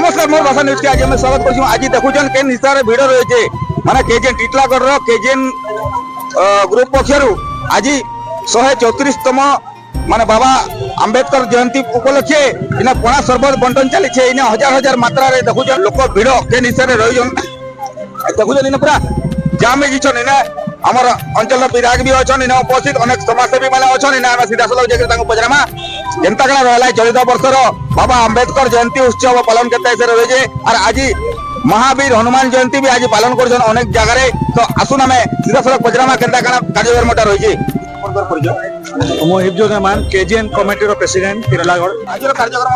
नमस्कार मोर भाषा न्यूज के आज मैं स्वागत करूँ। आज देखुन के हिसाब से भिड़ रही माने केजेन टीटलागढ़ केजेन ग्रुप पक्षर आज 134तम माने बाबा अंबेडकर जयंती उपलक्षे इना पणा सरबत बंटन चली इना हजार हजार मात्रा रे देखुन लोक भिड़ के हिसाब से रही देखुन इन पूरा जाम जीछन इना हमर अंचल विधायक भी अछन इना उपस्थित अनेक समाजसेवी माने अछन इना सीधा सलग जेके तांको पजरामा जनता कला रहला चलित वर्षर बाबा अंबेडकर जयंती उत्सव पालन करते रही और आज महावीर हनुमान जयंती भी आज पालन कर अनेक जगह तो आसुन आम सीधा सड़क पजरामा केनता काना कार्यक्रमटा रही हिब्जुरहमान केजीएन कमिटी प्रेसिडेंट टीटलागढ़ आज कार्यक्रम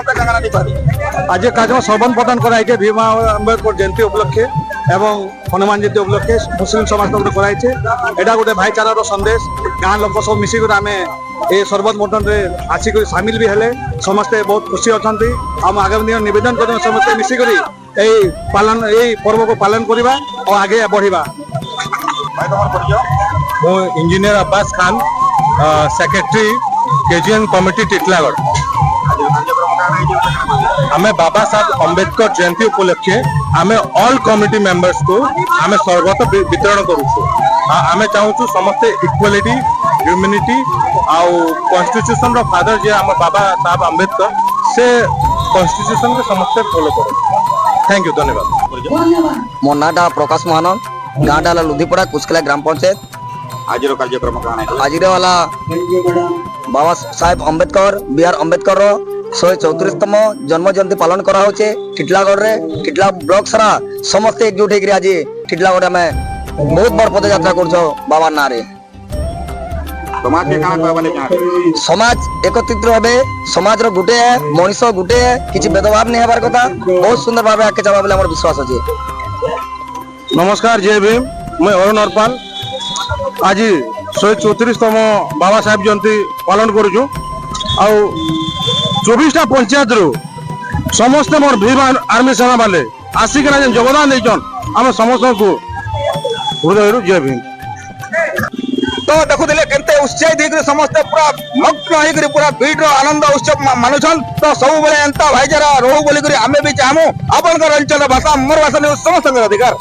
आज कार्यक्रम सर्बन प्रदान कराई भीम अम्बेडकर जयंती उपलक्षे एवं हनुमान जयंती उपलक्षे मुस्लिम समाज तरफ कराई एटा गोटे भाईचारार संदेश गाँ लोक सब मिसिक आम ये सरबत बंटन में आसिक सामिल भी हेले समस्ते बहुत खुशी अच्छा आम आगामी दिन निवेदन कर समस्ते मिसिक पालन पर्व को पालन करवा और आगे बढ़ा। Engineer Abbas Khan secretary KGN committee Titlagarh आमे बाबा साहब अंबेडकर जयंती उपलक्षे आमे ऑल कमिटी मेंबर्स को आमे सर्वत वितरण करूछु। आमे चाहूछु समस्ते इक्वालिटी ह्यूमैनिटी आउ कॉन्स्टिट्यूशन रो फादर जे हम बाबा साहब अंबेडकर से कॉन्स्टिट्यूशन के समस्ते फॉलो करो। थैंक यू धन्यवाद। मो नाटा प्रकाश महानंद गाँडा लुधिपड़ा कुचकला ग्राम पंचायत आज कार्यक्रम आज वाला बाबा साहेब अंबेडकर बी आर अंबेडकर 134तम जन्म जयंती पालन करा होचे टीटलागढ़ रे टीटला ब्लॉक सारा समस्त एकजुट होकर आज टीटलागढ़ में बहुत बड़ पद यात्रा करछो बाबा ना रे समाज के काना कहबले चाहे समाज एकत्रित रहे समाज रो गुटे है मनीष गुटे है किछि भेदभाव नहीं हेबार कथा बहुत सुंदर भाबे आके जाबा बोले हमर विश्वास अछि। नमस्कार जय भीम मैं अरुण अरपाल आज 134तम बाबा साहेब जयंती पालन करूँ आ 24टा पंचायत रू समस्त मोर भीम आर्मी सेना वाले आसिक योगदान देचन आम समस्त को हृदय जय भीम। तो देखुले केनते उत्साहित होकर समस्त पूरा मग्न होकर पूरा भीड़ रो आनंद उत्सव मानुछन तो सब बेले एंता भाईचारा रहू बोली आमे भी चाहमु अपन अंचल भाषा मोर भाषा समस्त अधिकार।